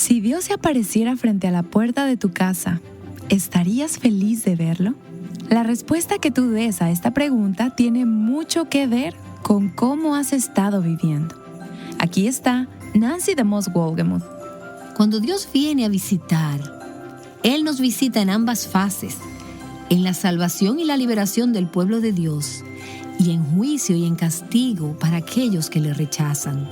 Si Dios se apareciera frente a la puerta de tu casa, ¿estarías feliz de verlo? La respuesta que tú des a esta pregunta tiene mucho que ver con cómo has estado viviendo. Aquí está Nancy DeMoss Wolgemuth. Cuando Dios viene a visitar, Él nos visita en ambas fases, en la salvación y la liberación del pueblo de Dios, y en juicio y en castigo para aquellos que le rechazan.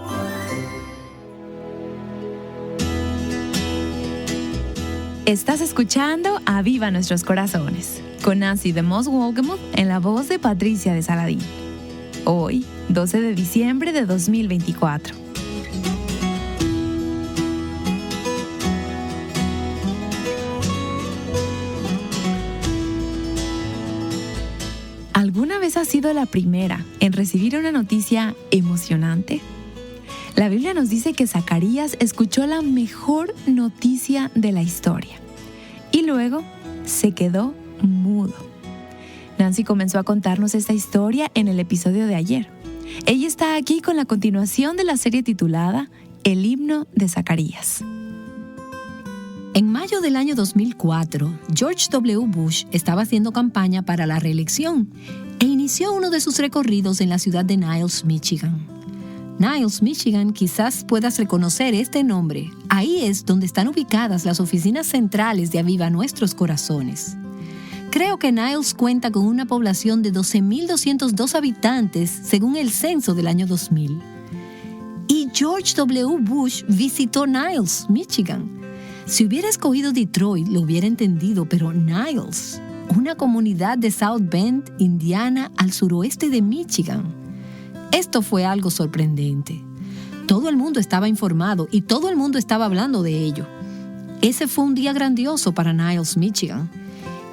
Estás escuchando Aviva Nuestros Corazones, con Nancy DeMoss Wolgemuth en la voz de Patricia de Saladín. Hoy, 12 de diciembre de 2024. ¿Alguna vez has sido la primera en recibir una noticia emocionante? La Biblia nos dice que Zacarías escuchó la mejor noticia de la historia y luego se quedó mudo. Nancy comenzó a contarnos esta historia en el episodio de ayer. Ella está aquí con la continuación de la serie titulada El himno de Zacarías. En mayo del año 2004, George W. Bush estaba haciendo campaña para la reelección e inició uno de sus recorridos en la ciudad de Niles, Michigan. Niles, Michigan, quizás puedas reconocer este nombre. Ahí es donde están ubicadas las oficinas centrales de Aviva Nuestros Corazones. Creo que Niles cuenta con una población de 12.202 habitantes según el censo del año 2000. Y George W. Bush visitó Niles, Michigan. Si hubiera escogido Detroit, lo hubiera entendido, pero Niles, una comunidad de South Bend, Indiana, al suroeste de Michigan. Esto fue algo sorprendente. Todo el mundo estaba informado y todo el mundo estaba hablando de ello. Ese fue un día grandioso para Niles, Michigan.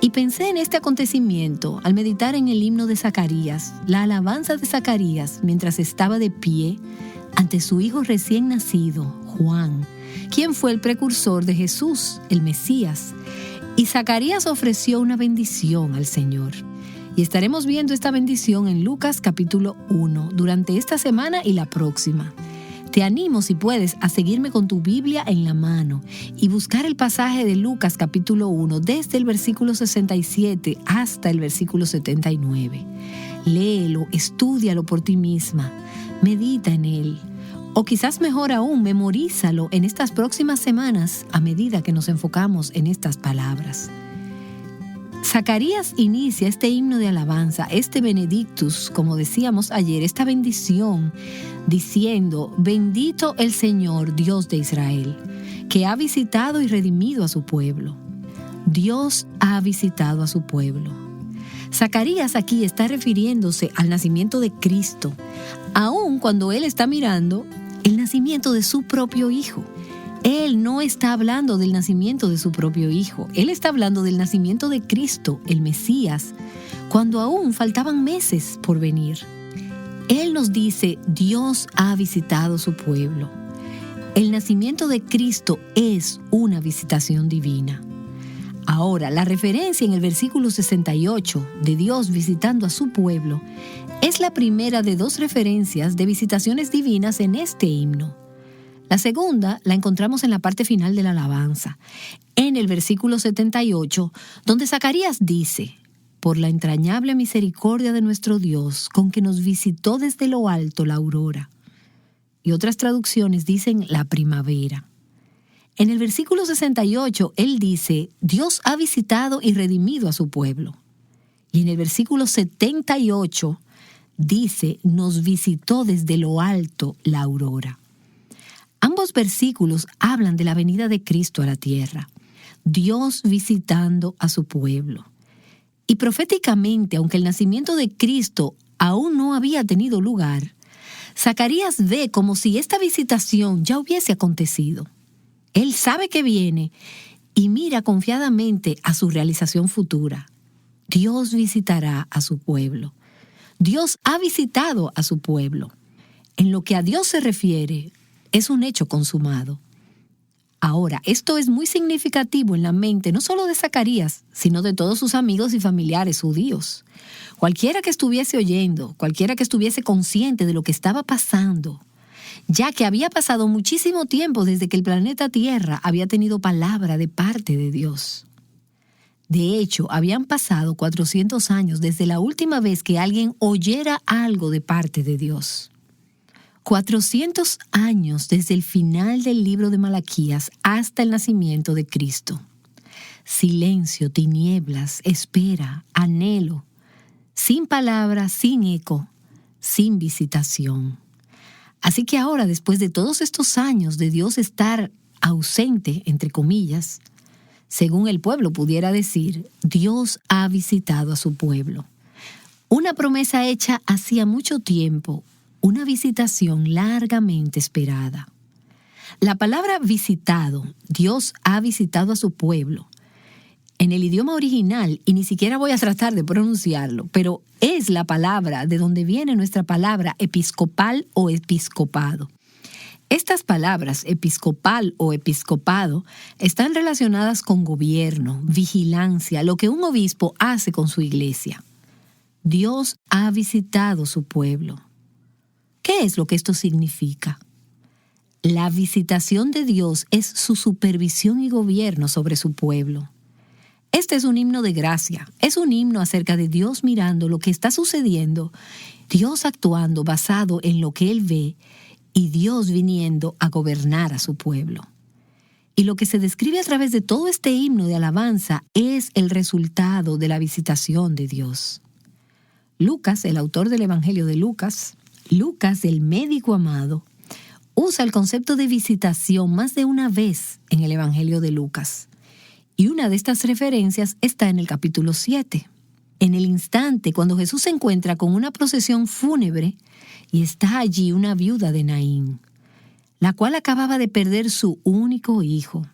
Y pensé en este acontecimiento al meditar en el himno de Zacarías, la alabanza de Zacarías, mientras estaba de pie ante su hijo recién nacido, Juan, quien fue el precursor de Jesús, el Mesías. Y Zacarías ofreció una bendición al Señor. Y estaremos viendo esta bendición en Lucas capítulo 1 durante esta semana y la próxima. Te animo, si puedes, a seguirme con tu Biblia en la mano y buscar el pasaje de Lucas capítulo 1 desde el versículo 67 hasta el versículo 79. Léelo, estúdialo por ti misma, medita en él. O quizás mejor aún, memorízalo en estas próximas semanas a medida que nos enfocamos en estas palabras. Zacarías inicia este himno de alabanza, este Benedictus, como decíamos ayer, esta bendición, diciendo: bendito el Señor, Dios de Israel, que ha visitado y redimido a su pueblo. Dios ha visitado a su pueblo. Zacarías aquí está refiriéndose al nacimiento de Cristo, aun cuando él está mirando el nacimiento de su propio hijo. Él no está hablando del nacimiento de su propio hijo. Él está hablando del nacimiento de Cristo, el Mesías, cuando aún faltaban meses por venir. Él nos dice: Dios ha visitado su pueblo. El nacimiento de Cristo es una visitación divina. Ahora, la referencia en el versículo 68 de Dios visitando a su pueblo es la primera de dos referencias de visitaciones divinas en este himno. La segunda la encontramos en la parte final de la alabanza, en el versículo 78, donde Zacarías dice: por la entrañable misericordia de nuestro Dios, con que nos visitó desde lo alto la aurora. Y otras traducciones dicen la primavera. En el versículo 68, él dice: Dios ha visitado y redimido a su pueblo. Y en el versículo 78 dice: nos visitó desde lo alto la aurora. Ambos versículos hablan de la venida de Cristo a la tierra, Dios visitando a su pueblo. Y proféticamente, aunque el nacimiento de Cristo aún no había tenido lugar, Zacarías ve como si esta visitación ya hubiese acontecido. Él sabe que viene y mira confiadamente a su realización futura. Dios visitará a su pueblo. Dios ha visitado a su pueblo. En lo que a Dios se refiere, es un hecho consumado. Ahora, esto es muy significativo en la mente no solo de Zacarías, sino de todos sus amigos y familiares judíos. Cualquiera que estuviese oyendo, cualquiera que estuviese consciente de lo que estaba pasando, ya que había pasado muchísimo tiempo desde que el planeta Tierra había tenido palabra de parte de Dios. De hecho, habían pasado 400 años desde la última vez que alguien oyera algo de parte de Dios. 400 años desde el final del libro de Malaquías hasta el nacimiento de Cristo. Silencio, tinieblas, espera, anhelo, sin palabra, sin eco, sin visitación. Así que ahora, después de todos estos años de Dios estar ausente, entre comillas, según el pueblo pudiera decir, Dios ha visitado a su pueblo. Una promesa hecha hacía mucho tiempo, una visitación largamente esperada. La palabra visitado, Dios ha visitado a su pueblo, en el idioma original, y ni siquiera voy a tratar de pronunciarlo, pero es la palabra de donde viene nuestra palabra episcopal o episcopado. Estas palabras, episcopal o episcopado, están relacionadas con gobierno, vigilancia, lo que un obispo hace con su iglesia. Dios ha visitado su pueblo. ¿Qué es lo que esto significa? La visitación de Dios es su supervisión y gobierno sobre su pueblo. Este es un himno de gracia, es un himno acerca de Dios mirando lo que está sucediendo, Dios actuando basado en lo que Él ve y Dios viniendo a gobernar a su pueblo. Y lo que se describe a través de todo este himno de alabanza es el resultado de la visitación de Dios. Lucas, el autor del Evangelio de Lucas, el médico amado, usa el concepto de visitación más de una vez en el Evangelio de Lucas. Y una de estas referencias está en el capítulo 7. En el instante cuando Jesús se encuentra con una procesión fúnebre y está allí una viuda de Naín, la cual acababa de perder su único hijo.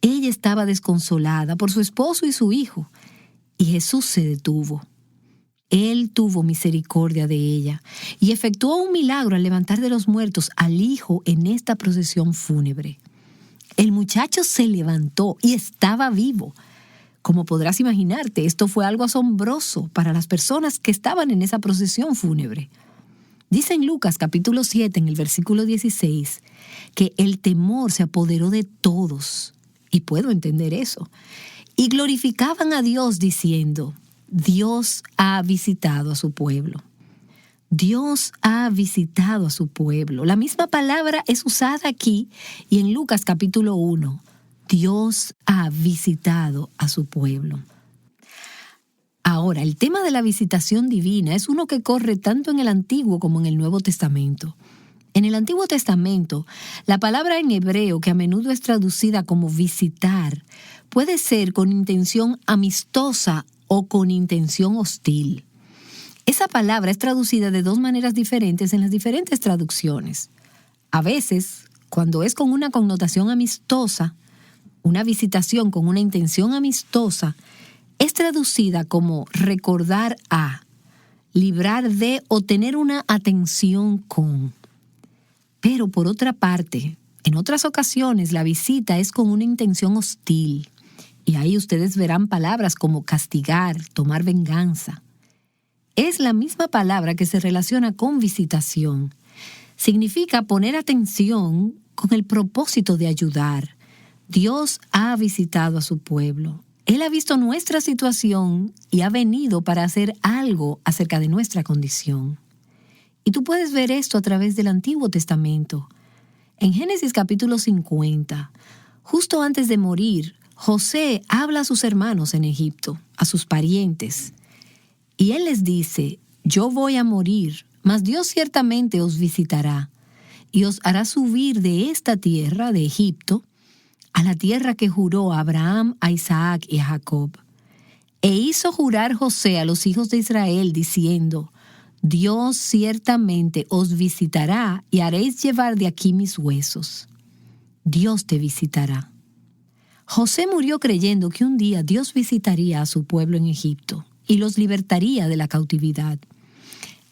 Ella estaba desconsolada por su esposo y su hijo, y Jesús se detuvo. Él tuvo misericordia de ella y efectuó un milagro al levantar de los muertos al hijo en esta procesión fúnebre. El muchacho se levantó y estaba vivo. Como podrás imaginarte, esto fue algo asombroso para las personas que estaban en esa procesión fúnebre. Dice en Lucas capítulo 7, en el versículo 16, que el temor se apoderó de todos, y puedo entender eso, y glorificaban a Dios diciendo, Dios ha visitado a su pueblo. Dios ha visitado a su pueblo. La misma palabra es usada aquí y en Lucas capítulo 1. Dios ha visitado a su pueblo. Ahora, el tema de la visitación divina es uno que corre tanto en el Antiguo como en el Nuevo Testamento. En el Antiguo Testamento, la palabra en hebreo, que a menudo es traducida como visitar, puede ser con intención amistosa o con intención hostil. Esa palabra es traducida de dos maneras diferentes en las diferentes traducciones. A veces, cuando es con una connotación amistosa, una visitación con una intención amistosa, es traducida como recordar a, librar de o tener una atención con. Pero por otra parte, en otras ocasiones la visita es con una intención hostil. Y ahí ustedes verán palabras como castigar, tomar venganza. Es la misma palabra que se relaciona con visitación. Significa poner atención con el propósito de ayudar. Dios ha visitado a su pueblo. Él ha visto nuestra situación y ha venido para hacer algo acerca de nuestra condición. Y tú puedes ver esto a través del Antiguo Testamento. En Génesis capítulo 50, justo antes de morir, José habla a sus hermanos en Egipto, a sus parientes. Y él les dice, yo voy a morir, mas Dios ciertamente os visitará y os hará subir de esta tierra, de Egipto, a la tierra que juró a Abraham, a Isaac y a Jacob. E hizo jurar José a los hijos de Israel, diciendo, Dios ciertamente os visitará y haréis llevar de aquí mis huesos. Dios te visitará. José murió creyendo que un día Dios visitaría a su pueblo en Egipto y los libertaría de la cautividad.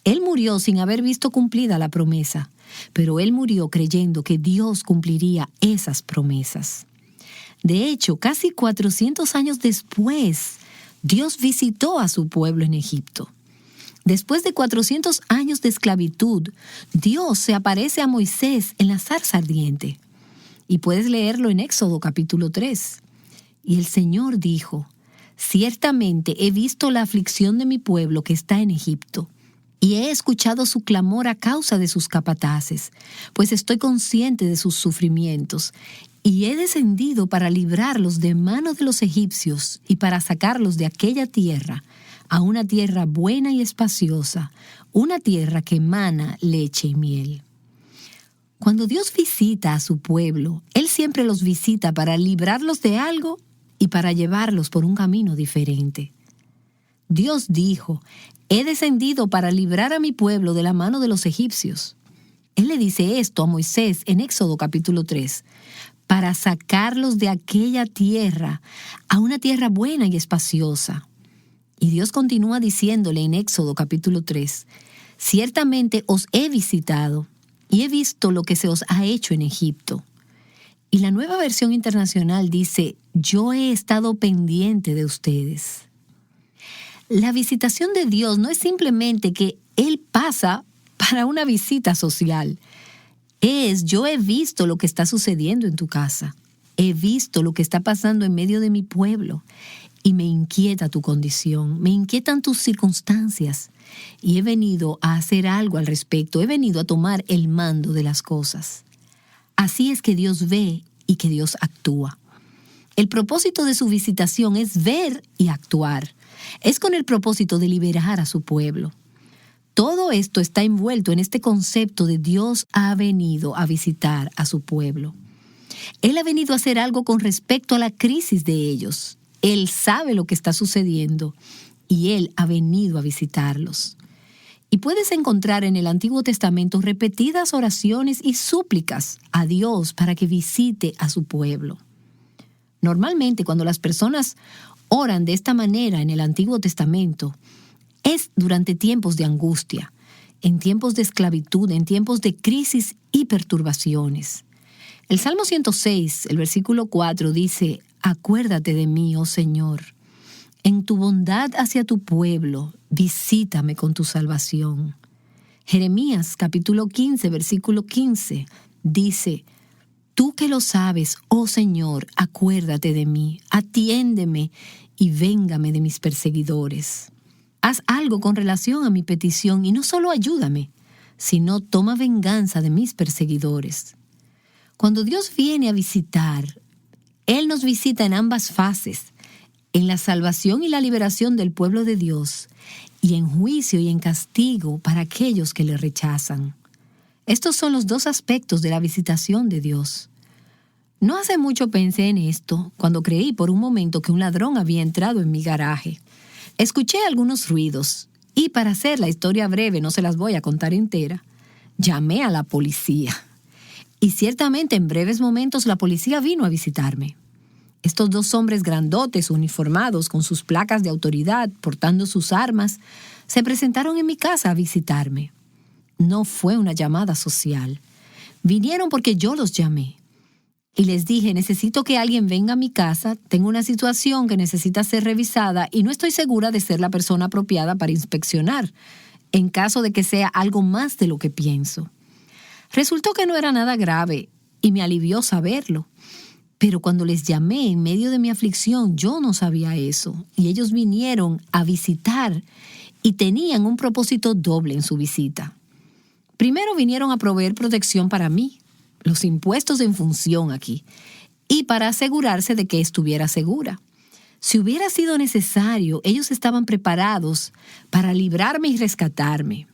Él murió sin haber visto cumplida la promesa, pero él murió creyendo que Dios cumpliría esas promesas. De hecho, casi 400 años después, Dios visitó a su pueblo en Egipto. Después de 400 años de esclavitud, Dios se aparece a Moisés en la zarza ardiente. Y puedes leerlo en Éxodo capítulo 3. Y el Señor dijo: ciertamente he visto la aflicción de mi pueblo que está en Egipto, y he escuchado su clamor a causa de sus capataces, pues estoy consciente de sus sufrimientos, y he descendido para librarlos de mano de los egipcios y para sacarlos de aquella tierra a una tierra buena y espaciosa, una tierra que emana leche y miel. Cuando Dios visita a su pueblo, Él siempre los visita para librarlos de algo y para llevarlos por un camino diferente. Dios dijo: he descendido para librar a mi pueblo de la mano de los egipcios. Él le dice esto a Moisés en Éxodo capítulo 3, para sacarlos de aquella tierra a una tierra buena y espaciosa. Y Dios continúa diciéndole en Éxodo capítulo 3, ciertamente os he visitado y he visto lo que se os ha hecho en Egipto. Y la Nueva Versión Internacional dice: yo he estado pendiente de ustedes. La visitación de Dios no es simplemente que Él pasa para una visita social. Yo he visto lo que está sucediendo en tu casa. He visto lo que está pasando en medio de mi pueblo. Y me inquieta tu condición, me inquietan tus circunstancias. Y he venido a hacer algo al respecto. He venido a tomar el mando de las cosas. Así es que Dios ve y que Dios actúa. El propósito de su visitación es ver y actuar. Es con el propósito de liberar a su pueblo. Todo esto está envuelto en este concepto de Dios ha venido a visitar a su pueblo. Él ha venido a hacer algo con respecto a la crisis de ellos. Él sabe lo que está sucediendo y Él ha venido a visitarlos. Y puedes encontrar en el Antiguo Testamento repetidas oraciones y súplicas a Dios para que visite a su pueblo. Normalmente, cuando las personas oran de esta manera en el Antiguo Testamento, es durante tiempos de angustia, en tiempos de esclavitud, en tiempos de crisis y perturbaciones. El Salmo 106, el versículo 4 dice: acuérdate de mí, oh Señor, en tu bondad hacia tu pueblo, visítame con tu salvación. Jeremías capítulo 15, versículo 15 dice: tú que lo sabes, oh Señor, acuérdate de mí, atiéndeme y véngame de mis perseguidores. Haz algo con relación a mi petición y no solo ayúdame, sino toma venganza de mis perseguidores. Cuando Dios viene a visitar, Él nos visita en ambas fases, en la salvación y la liberación del pueblo de Dios, y en juicio y en castigo para aquellos que le rechazan. Estos son los dos aspectos de la visitación de Dios. No hace mucho pensé en esto cuando creí por un momento que un ladrón había entrado en mi garaje. Escuché algunos ruidos y, para hacer la historia breve, no se las voy a contar entera, llamé a la policía. Y ciertamente en breves momentos la policía vino a visitarme. Estos dos hombres grandotes, uniformados, con sus placas de autoridad, portando sus armas, se presentaron en mi casa a visitarme. No fue una llamada social. Vinieron porque yo los llamé. Y les dije: necesito que alguien venga a mi casa, tengo una situación que necesita ser revisada y no estoy segura de ser la persona apropiada para inspeccionar, en caso de que sea algo más de lo que pienso. Resultó que no era nada grave y me alivió saberlo. Pero cuando les llamé en medio de mi aflicción, yo no sabía eso. Y ellos vinieron a visitar y tenían un propósito doble en su visita. Primero vinieron a proveer protección para mí, los impuestos en función aquí, y para asegurarse de que estuviera segura. Si hubiera sido necesario, ellos estaban preparados para librarme y rescatarme.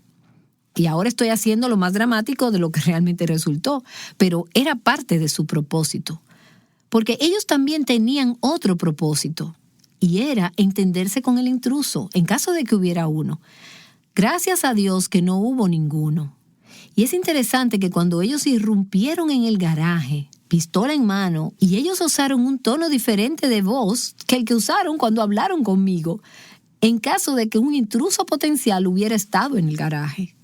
Y ahora estoy haciendo lo más dramático de lo que realmente resultó, pero era parte de su propósito. Porque ellos también tenían otro propósito, y era entenderse con el intruso, en caso de que hubiera uno. Gracias a Dios que no hubo ninguno. Y es interesante que cuando ellos irrumpieron en el garaje, pistola en mano, y ellos usaron un tono diferente de voz que el que usaron cuando hablaron conmigo, en caso de que un intruso potencial hubiera estado en el garaje.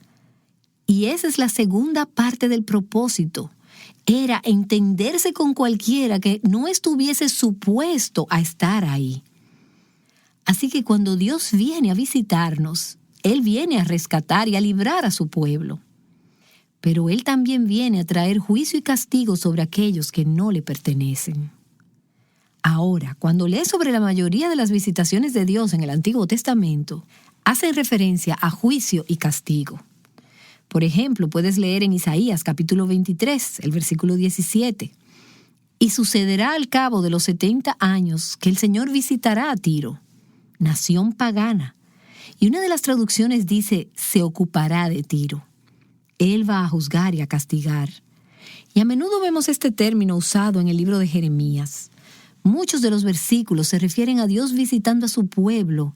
Y esa es la segunda parte del propósito. Era entenderse con cualquiera que no estuviese supuesto a estar ahí. Así que cuando Dios viene a visitarnos, Él viene a rescatar y a librar a su pueblo. Pero Él también viene a traer juicio y castigo sobre aquellos que no le pertenecen. Ahora, cuando lees sobre la mayoría de las visitaciones de Dios en el Antiguo Testamento, hacen referencia a juicio y castigo. Por ejemplo, puedes leer en Isaías capítulo 23, el versículo 17. Y sucederá al cabo de los 70 años que el Señor visitará a Tiro, nación pagana. Y una de las traducciones dice, se ocupará de Tiro. Él va a juzgar y a castigar. Y a menudo vemos este término usado en el libro de Jeremías. Muchos de los versículos se refieren a Dios visitando a su pueblo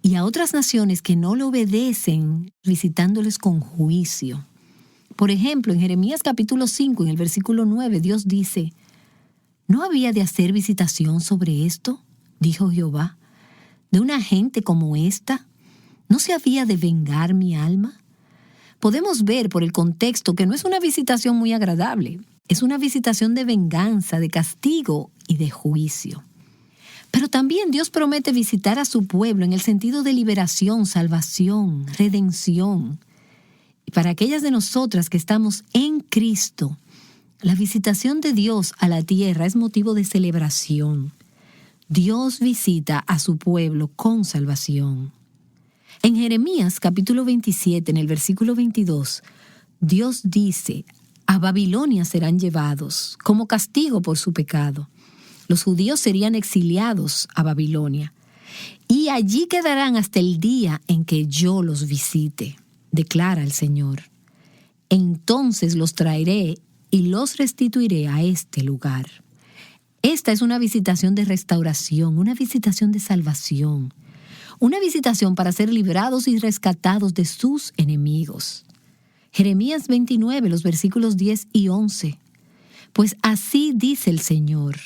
y a otras naciones que no le obedecen, visitándoles con juicio. Por ejemplo, en Jeremías capítulo 5, en el versículo 9, Dios dice, ¿no había de hacer visitación sobre esto? Dijo Jehová, de una gente como esta, ¿no se había de vengar mi alma? Podemos ver por el contexto que no es una visitación muy agradable. Es una visitación de venganza, de castigo y de juicio. Pero también Dios promete visitar a su pueblo en el sentido de liberación, salvación, redención. Y para aquellas de nosotras que estamos en Cristo, la visitación de Dios a la tierra es motivo de celebración. Dios visita a su pueblo con salvación. En Jeremías capítulo 27, en el versículo 22, Dios dice, a Babilonia serán llevados como castigo por su pecado. Los judíos serían exiliados a Babilonia y allí quedarán hasta el día en que yo los visite, declara el Señor. Entonces los traeré y los restituiré a este lugar. Esta es una visitación de restauración, una visitación de salvación, una visitación para ser librados y rescatados de sus enemigos. Jeremías 29, los versículos 10 y 11. Pues así dice el Señor,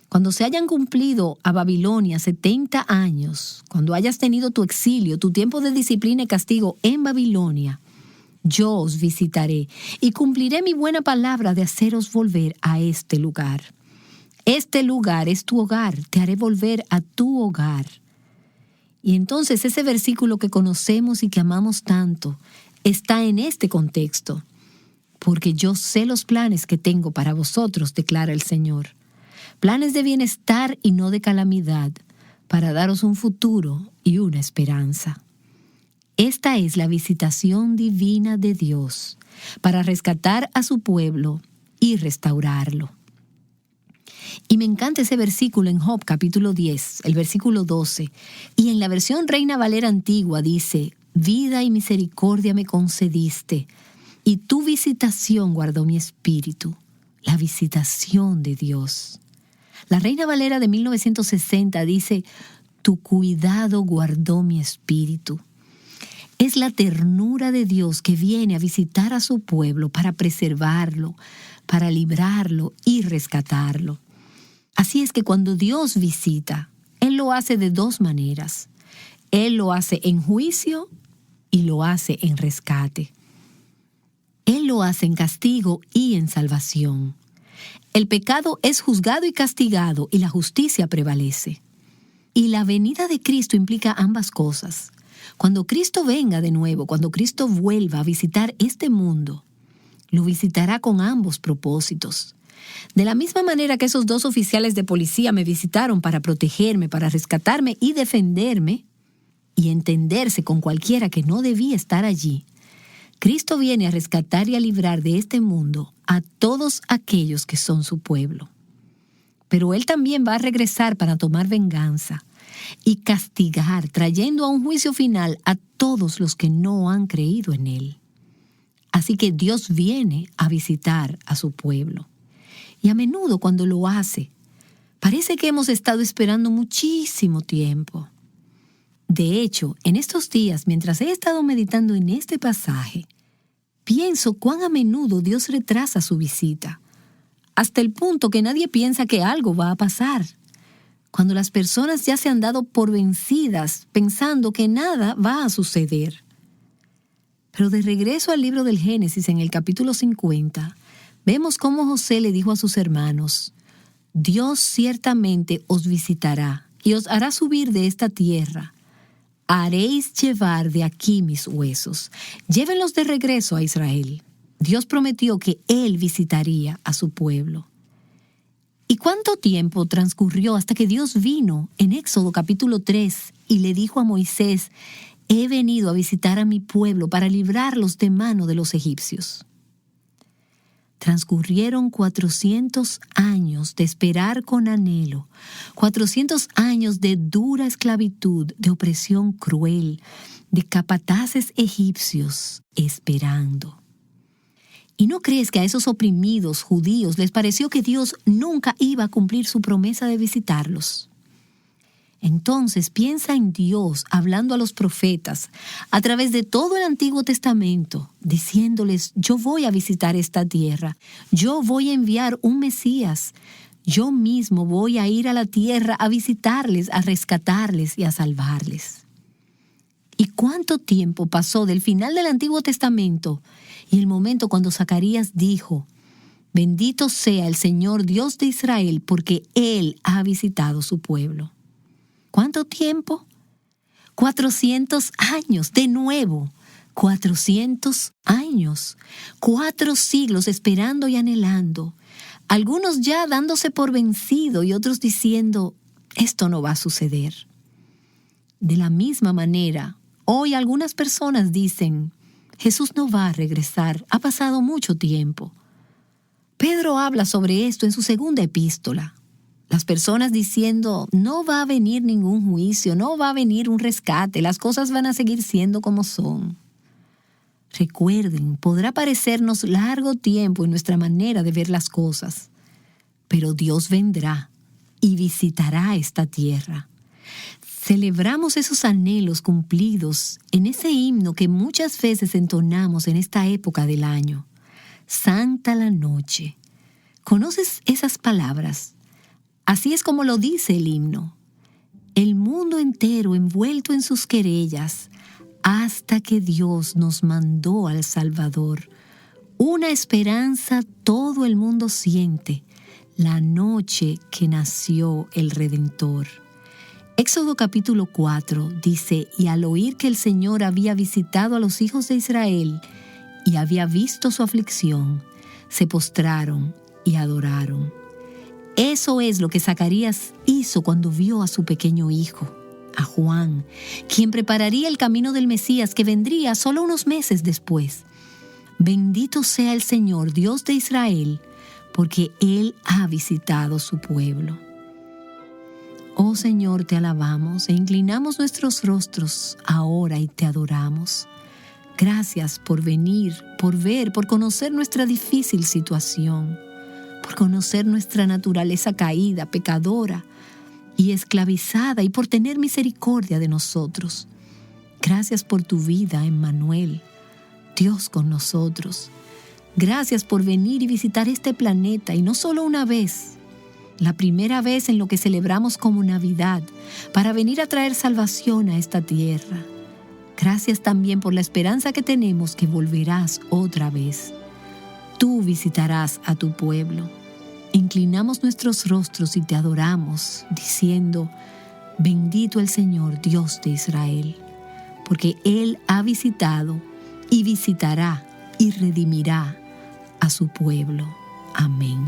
cuando se hayan cumplido a Babilonia 70 años, cuando hayas tenido tu exilio, tu tiempo de disciplina y castigo en Babilonia, yo os visitaré y cumpliré mi buena palabra de haceros volver a este lugar. Este lugar es tu hogar, te haré volver a tu hogar. Y entonces ese versículo que conocemos y que amamos tanto está en este contexto. Porque yo sé los planes que tengo para vosotros, declara el Señor. Planes de bienestar y no de calamidad, para daros un futuro y una esperanza. Esta es la visitación divina de Dios, para rescatar a su pueblo y restaurarlo. Y me encanta ese versículo en Job capítulo 10, el versículo 12, y en la versión Reina Valera antigua dice, vida y misericordia me concediste, y tu visitación guardó mi espíritu, la visitación de Dios. La Reina Valera de 1960 dice, tu cuidado guardó mi espíritu. Es la ternura de Dios que viene a visitar a su pueblo para preservarlo, para librarlo y rescatarlo. Así es que cuando Dios visita, Él lo hace de dos maneras. Él lo hace en juicio y lo hace en rescate. Él lo hace en castigo y en salvación. El pecado es juzgado y castigado y la justicia prevalece. Y la venida de Cristo implica ambas cosas. Cuando Cristo venga de nuevo, cuando Cristo vuelva a visitar este mundo, lo visitará con ambos propósitos. De la misma manera que esos dos oficiales de policía me visitaron para protegerme, para rescatarme y defenderme, y entenderse con cualquiera que no debía estar allí, Cristo viene a rescatar y a librar de este mundo a todos aquellos que son su pueblo. Pero Él también va a regresar para tomar venganza y castigar, trayendo a un juicio final a todos los que no han creído en Él. Así que Dios viene a visitar a su pueblo. Y a menudo cuando lo hace, parece que hemos estado esperando muchísimo tiempo. De hecho, en estos días, mientras he estado meditando en este pasaje, pienso cuán a menudo Dios retrasa su visita, hasta el punto que nadie piensa que algo va a pasar. Cuando las personas ya se han dado por vencidas, pensando que nada va a suceder. Pero de regreso al libro del Génesis, en el capítulo 50, vemos cómo José le dijo a sus hermanos, Dios ciertamente os visitará y os hará subir de esta tierra, haréis llevar de aquí mis huesos. Llévenlos de regreso a Israel. Dios prometió que Él visitaría a su pueblo. ¿Y cuánto tiempo transcurrió hasta que Dios vino en Éxodo capítulo 3 y le dijo a Moisés: he venido a visitar a mi pueblo para librarlos de mano de los egipcios? Transcurrieron 400 años de esperar con anhelo, 400 años de dura esclavitud, de opresión cruel, de capataces egipcios esperando. ¿Y no crees que a esos oprimidos judíos les pareció que Dios nunca iba a cumplir su promesa de visitarlos? Entonces piensa en Dios hablando a los profetas a través de todo el Antiguo Testamento, diciéndoles: yo voy a visitar esta tierra, yo voy a enviar un Mesías, yo mismo voy a ir a la tierra a visitarles, a rescatarles y a salvarles. ¿Y cuánto tiempo pasó del final del Antiguo Testamento y el momento cuando Zacarías dijo: bendito sea el Señor Dios de Israel, porque Él ha visitado su pueblo? ¿Cuánto tiempo? 400 años, de nuevo, 400 años, 4 siglos esperando y anhelando, algunos ya dándose por vencido y otros diciendo: esto no va a suceder. De la misma manera, hoy algunas personas dicen: Jesús no va a regresar, ha pasado mucho tiempo. Pedro habla sobre esto en su segunda epístola. Las personas diciendo: no va a venir ningún juicio, no va a venir un rescate, las cosas van a seguir siendo como son. Recuerden, podrá parecernos largo tiempo en nuestra manera de ver las cosas, pero Dios vendrá y visitará esta tierra. Celebramos esos anhelos cumplidos en ese himno que muchas veces entonamos en esta época del año. Santa la noche. ¿Conoces esas palabras? Así es como lo dice el himno. El mundo entero envuelto en sus querellas, hasta que Dios nos mandó al Salvador. Una esperanza todo el mundo siente, la noche que nació el Redentor. Éxodo capítulo 4 dice: y al oír que el Señor había visitado a los hijos de Israel y había visto su aflicción, se postraron y adoraron. Eso es lo que Zacarías hizo cuando vio a su pequeño hijo, a Juan, quien prepararía el camino del Mesías que vendría solo unos meses después. Bendito sea el Señor, Dios de Israel, porque Él ha visitado su pueblo. Oh Señor, te alabamos e inclinamos nuestros rostros ahora y te adoramos. Gracias por venir, por ver, por conocer nuestra difícil situación, por conocer nuestra naturaleza caída, pecadora y esclavizada, y por tener misericordia de nosotros. Gracias por tu vida, Emmanuel, Dios con nosotros. Gracias por venir y visitar este planeta, y no solo una vez, la primera vez en lo que celebramos como Navidad, para venir a traer salvación a esta tierra. Gracias también por la esperanza que tenemos que volverás otra vez. Tú visitarás a tu pueblo. Inclinamos nuestros rostros y te adoramos, diciendo: bendito el Señor, Dios de Israel, porque Él ha visitado y visitará y redimirá a su pueblo. Amén.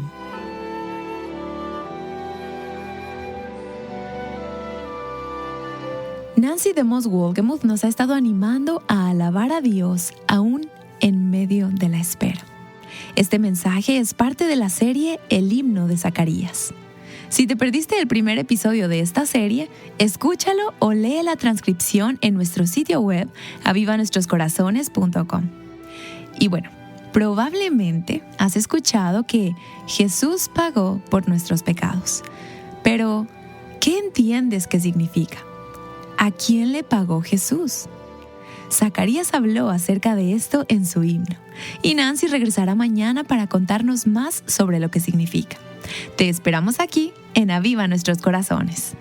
Nancy DeMoss Wolgemuth nos ha estado animando a alabar a Dios aún en medio de la espera. Este mensaje es parte de la serie El himno de Zacarías. Si te perdiste el primer episodio de esta serie, escúchalo o lee la transcripción en nuestro sitio web avivanuestroscorazones.com. Y bueno, probablemente has escuchado que Jesús pagó por nuestros pecados. Pero, ¿qué entiendes que significa? ¿A quién le pagó Jesús? Zacarías habló acerca de esto en su himno, y Nancy regresará mañana para contarnos más sobre lo que significa. Te esperamos aquí en Aviva Nuestros Corazones.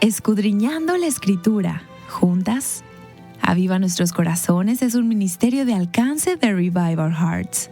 Escudriñando la Escritura, juntas. Aviva Nuestros Corazones es un ministerio de alcance de Revive Our Hearts.